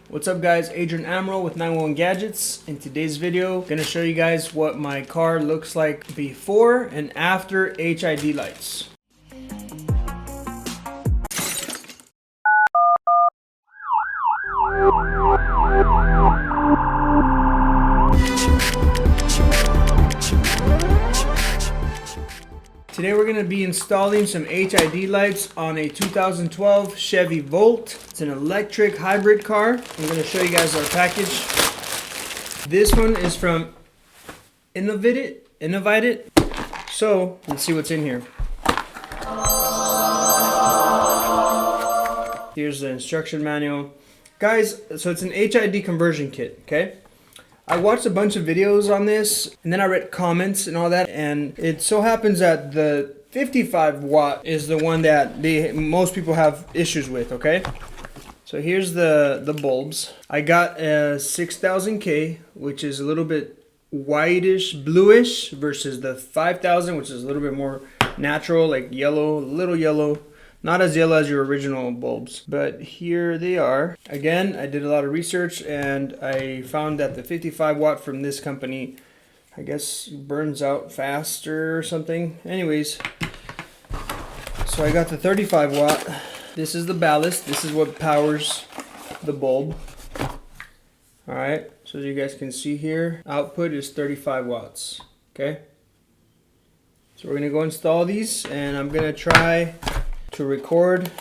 What's up guys, Adrian Amaral with 911 Gadgets. In today's video, I'm gonna show you guys what my car looks like before and after HID lights. Today we're going to be installing some HID lights on a 2012 Chevy Volt. It's an electric hybrid car. I'm going to show you guys our package. This one is from Innovated. So let's see what's in here. Here's the instruction manual. Guys, so it's an HID conversion kit, okay? I watched a bunch of videos on this and then I read comments and all that, and it so happens that the 55 watt is the one that most people have issues with, okay? So here's the bulbs. I got a 6000K, which is a little bit whitish, bluish, versus the 5000, which is a little bit more natural, like yellow, a little yellow. Not as yellow as your original bulbs, but here they are. Again, I did a lot of research and I found that the 55 watt from this company, I guess, burns out faster or something. Anyways, so I got the 35 watt. This is the ballast. This is what powers the bulb. All right, so as you guys can see here, output is 35 watts, okay? So we're gonna go install these and I'm gonna try to record.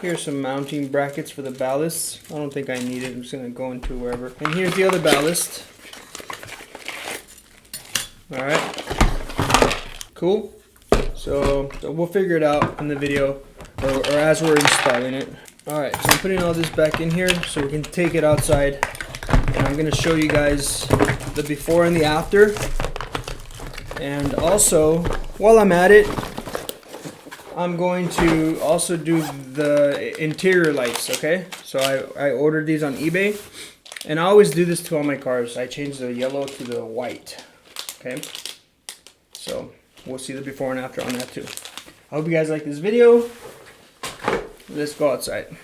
Here's some mounting brackets for the ballast. I don't think I need it. I'm just gonna go into wherever. And here's the other ballast. All right, cool. So we'll figure it out in the video or as we're installing it. All right, so I'm putting all this back in here so we can take it outside. And I'm gonna show you guys the before and the after. And also, while I'm at it, I'm going to also do the interior lights, okay? So I ordered these on eBay, and I always do this to all my cars. I change the yellow to the white, okay? So we'll see the before and after on that too. I hope you guys like this video. Let's go outside.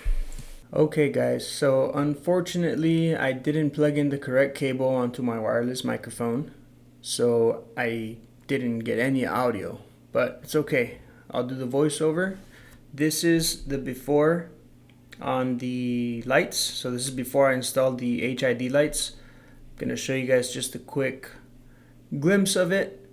Okay guys, so unfortunately I didn't plug in the correct cable onto my wireless microphone, so I didn't get any audio, but it's okay. I'll do the voiceover. This is the before on the lights. So this is before I installed the HID lights. I'm gonna show you guys just a quick glimpse of it.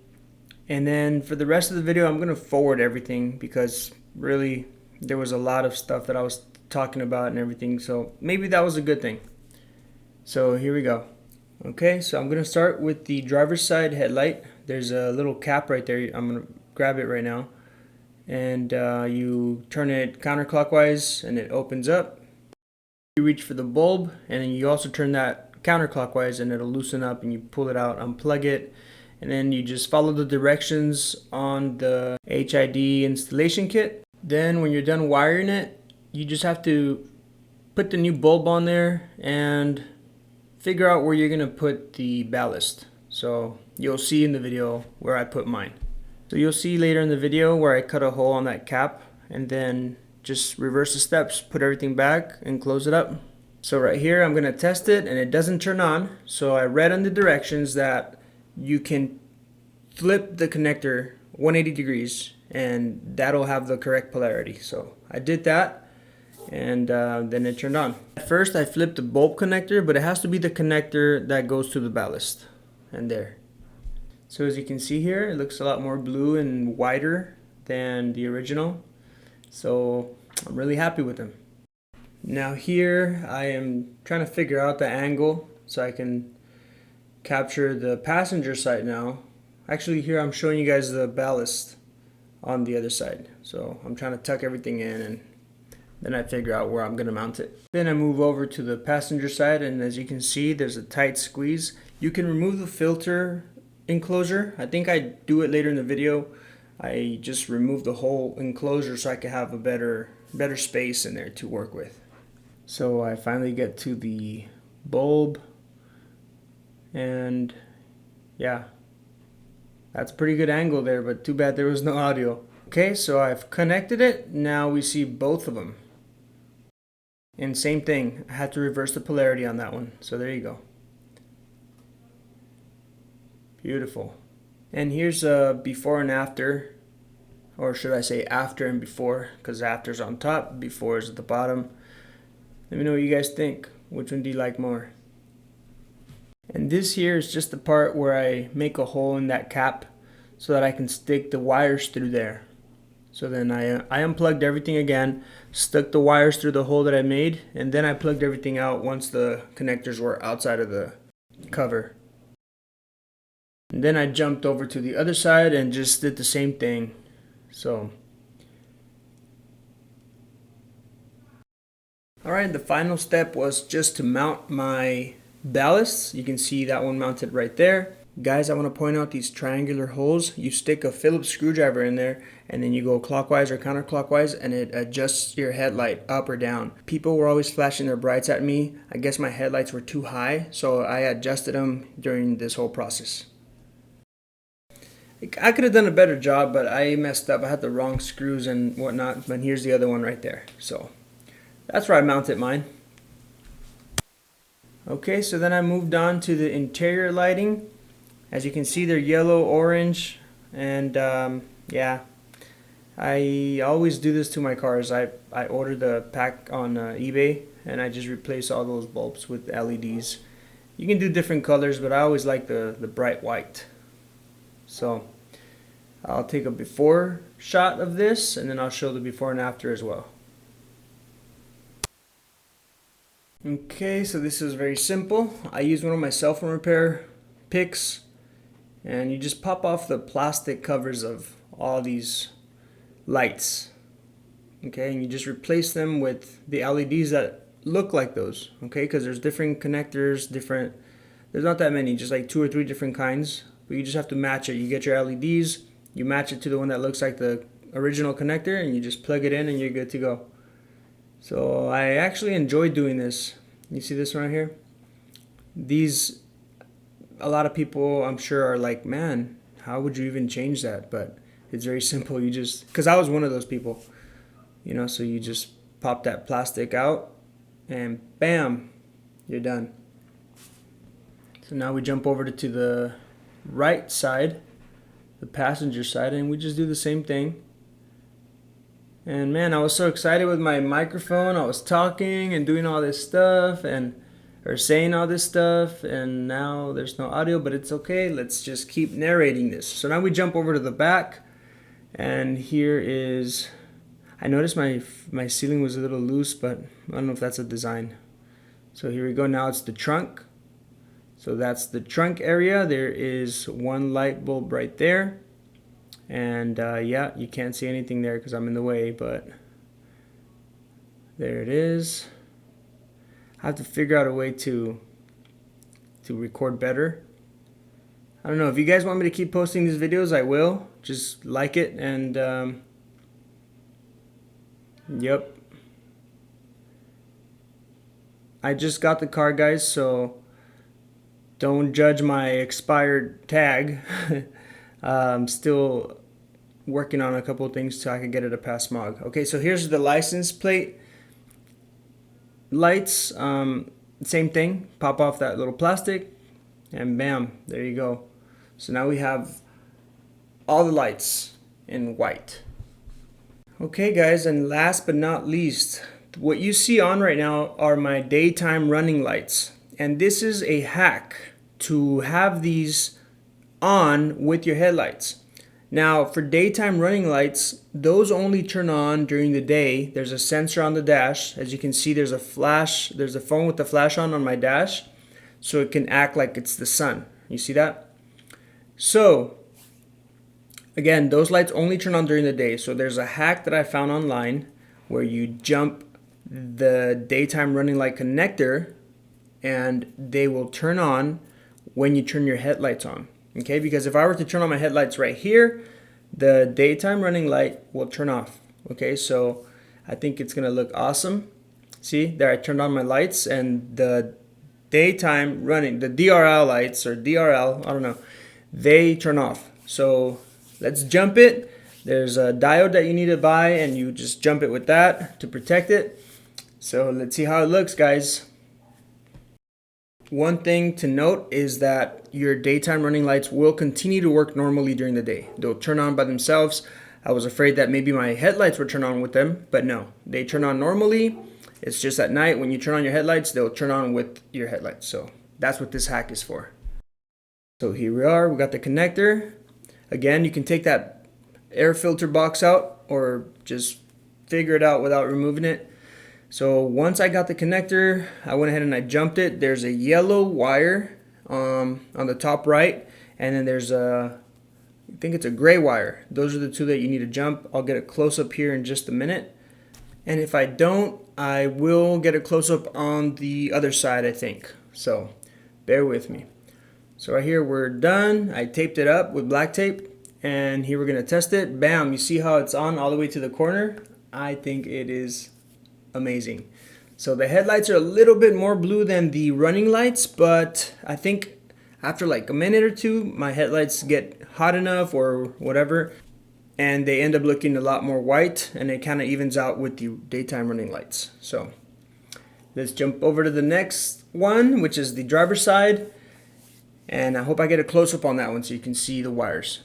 And then for the rest of the video, I'm gonna forward everything because really there was a lot of stuff that I was talking about and everything. So maybe that was a good thing. So here we go. Okay, so I'm gonna start with the driver's side headlight. There's a little cap right there. I'm gonna grab it right now. And you turn it counterclockwise and it opens up. You reach for the bulb and then you also turn that counterclockwise and it'll loosen up, and you pull it out, unplug it, and then you just follow the directions on the HID installation kit. Then when you're done wiring it, you just have to put the new bulb on there and figure out where you're gonna put the ballast. So you'll see in the video where I put mine. So you'll see later in the video where I cut a hole on that cap and then just reverse the steps, put everything back and close it up. So right here I'm gonna test it and it doesn't turn on. So I read on the directions that you can flip the connector 180 degrees and that'll have the correct polarity. So I did that and then it turned on. At first I flipped the bulb connector, but it has to be the connector that goes to the ballast. And there. So as you can see here, it looks a lot more blue and whiter than the original. So I'm really happy with them. Now here I am trying to figure out the angle so I can capture the passenger side now. Actually here I'm showing you guys the ballast on the other side. So I'm trying to tuck everything in and then I figure out where I'm going to mount it. Then I move over to the passenger side, and as you can see there's a tight squeeze. You can remove the filter enclosure. I think I do it later in the video. I just remove the whole enclosure so I can have a better space in there to work with. So I finally get to the bulb, and yeah, that's a pretty good angle there, but too bad there was no audio. Okay, so I've connected it. Now we see both of them. And same thing, I had to reverse the polarity on that one. So there you go. Beautiful. And here's a before and after, or should I say after and before, because after's on top, before is at the bottom. Let me know what you guys think. Which one do you like more? And this here is just the part where I make a hole in that cap so that I can stick the wires through there. So then I unplugged everything again, stuck the wires through the hole that I made, and then I plugged everything out once the connectors were outside of the cover. And then I jumped over to the other side and just did the same thing. So, alright, the final step was just to mount my ballasts. You can see that one mounted right there. Guys, I want to point out these triangular holes. You stick a Phillips screwdriver in there and then you go clockwise or counterclockwise and it adjusts your headlight up or down. People were always flashing their brights at me. I guess my headlights were too high, so I adjusted them during this whole process. I could have done a better job, but I messed up. I had the wrong screws and whatnot, but here's the other one right there. So that's where I mounted mine. Okay, so then I moved on to the interior lighting. As you can see, they're yellow, orange, and yeah, I always do this to my cars. I order the pack on eBay, and I just replace all those bulbs with LEDs. You can do different colors, but I always like the bright white. So I'll take a before shot of this, and then I'll show the before and after as well. Okay, so this is very simple. I use one of my cell phone repair picks, and you just pop off the plastic covers of all these lights. Okay, and you just replace them with the LEDs that look like those. Okay, because there's different connectors, there's not that many, just like 2 or 3 different kinds. But you just have to match it. You get your LEDs, you match it to the one that looks like the original connector, and you just plug it in and you're good to go. So I actually enjoy doing this. You see this right here? These, a lot of people I'm sure are like, man, how would you even change that? But it's very simple. You just, because I was one of those people, you know, so you just pop that plastic out and bam, you're done. So now we jump over to the right side, the passenger side, and we just do the same thing. And man, I was so excited with my microphone. I was talking and doing all this stuff or saying all this stuff, and now there's no audio, but it's okay. Let's just keep narrating this. So now we jump over to the back, and here is, I noticed my ceiling was a little loose, but I don't know if that's a design. So here we go. Now it's the trunk. So that's the trunk area. There is one light bulb right there. And yeah, you can't see anything there because I'm in the way, but there it is. I have to figure out a way to record better. I don't know. If you guys want me to keep posting these videos, I will. Just like it and yep. I just got the car, guys, so don't judge my expired tag. I'm still working on a couple of things so I can get it to pass smog. Okay, so here's the license plate lights. Same thing. Pop off that little plastic, and bam, there you go. So now we have all the lights in white. Okay, guys, and last but not least, what you see on right now are my daytime running lights. And this is a hack to have these on with your headlights. Now for daytime running lights, those only turn on during the day. There's a sensor on the dash. As you can see, there's a flash, there's a phone with the flash on my dash, so it can act like it's the sun. You see that? So again, those lights only turn on during the day. So there's a hack that I found online where you jump the daytime running light connector and they will turn on when you turn your headlights on. Okay, because if I were to turn on my headlights right here, the daytime running light will turn off. Okay, so I think it's gonna look awesome. See, there I turned on my lights and the daytime running, the DRL lights or DRL, I don't know, they turn off. So let's jump it. There's a diode that you need to buy and you just jump it with that to protect it. So let's see how it looks, guys. One thing to note is that your daytime running lights will continue to work normally during the day. They'll turn on by themselves. I was afraid that maybe my headlights would turn on with them, but no, they turn on normally. It's just at night when you turn on your headlights, they'll turn on with your headlights. So that's what this hack is for. So here we are, we got the connector. Again, you can take that air filter box out or just figure it out without removing it. So once I got the connector, I went ahead and I jumped it. There's a yellow wire on the top right, and then there's I think it's a gray wire. Those are the two that you need to jump. I'll get a close-up here in just a minute. And if I don't, I will get a close-up on the other side, I think. So bear with me. So right here, we're done. I taped it up with black tape, and here we're gonna test it. Bam, you see how it's on all the way to the corner? I think it is amazing. So the headlights are a little bit more blue than the running lights, but I think after like a minute or two, my headlights get hot enough or whatever, and they end up looking a lot more white, and it kind of evens out with the daytime running lights. So let's jump over to the next one, which is the driver's side, and I hope I get a close-up on that one so you can see the wires.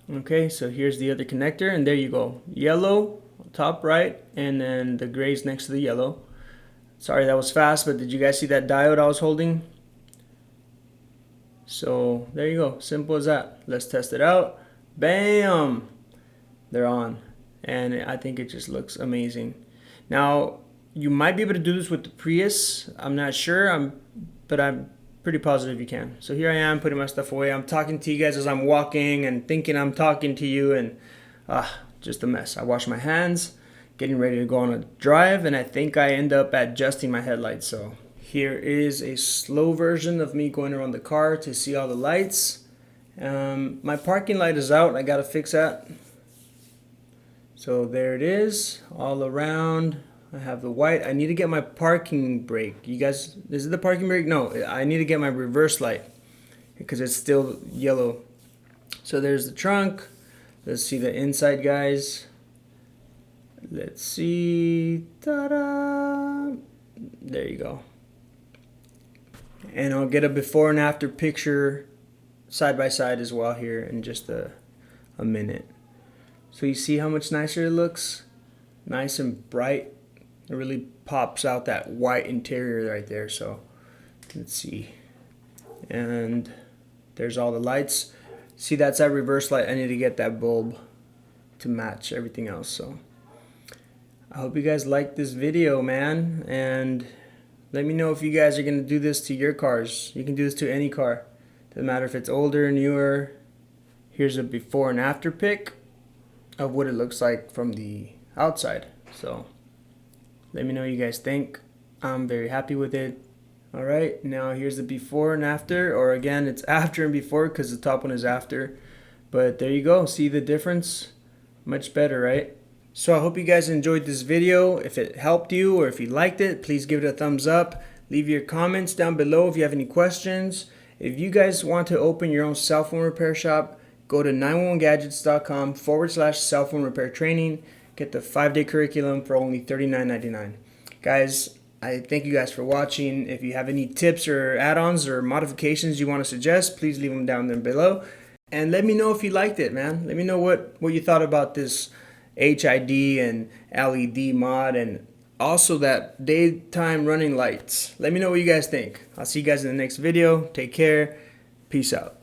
Okay, so here's the other connector, and there you go. Yellow, top right, and then the gray's next to the yellow. Sorry that was fast, but did you guys see that diode I was holding? So there you go, simple as that. Let's test it out. Bam! They're on, and I think it just looks amazing. Now, you might be able to do this with the Prius. I'm not sure, but I'm pretty positive you can. So here I am putting my stuff away. I'm talking to you guys as I'm walking and thinking I'm talking to you, and just a mess. I wash my hands, getting ready to go on a drive, and I think I end up adjusting my headlights. So here is a slow version of me going around the car to see all the lights. My parking light is out. I gotta fix that. So there it is, all around. I have the white. I need to get my parking brake. You guys, is it the parking brake? No, I need to get my reverse light because it's still yellow. So there's the trunk. Let's see the inside, guys. Let's see. Ta-da! There you go. And I'll get a before and after picture side by side as well here in just a minute. So you see how much nicer it looks? Nice and bright. It really pops out that white interior right there. So let's see. And there's all the lights. See, that's that reverse light. I need to get that bulb to match everything else. So I hope you guys like this video, man. And let me know if you guys are going to do this to your cars. You can do this to any car. Doesn't matter if it's older, newer. Here's a before and after pic of what it looks like from the outside. So let me know what you guys think. I'm very happy with it. Alright, now here's the before and after, or again, it's after and before because the top one is after. But there you go, see the difference? Much better, right? So I hope you guys enjoyed this video. If it helped you or if you liked it, please give it a thumbs up. Leave your comments down below if you have any questions. If you guys want to open your own cell phone repair shop, go to 911gadgets.com/cell phone repair training. Get the 5-day curriculum for only $39.99. Guys, I thank you guys for watching. If you have any tips or add-ons or modifications you want to suggest, please leave them down there below. And let me know if you liked it, man. Let me know what you thought about this HID and LED mod and also that daytime running lights. Let me know what you guys think. I'll see you guys in the next video. Take care. Peace out.